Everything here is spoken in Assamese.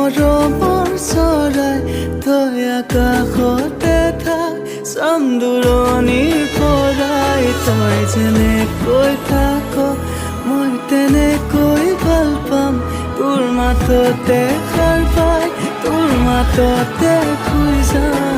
মৰমৰ চৰাই তই আকাশতে থাক চামদুৰণিৰ পৰাই তই যেনেকৈ থাক মই তেনেকৈ ভাল পাম তোৰ মাততে সাৰ পাই তোৰ মাততে শুই যাম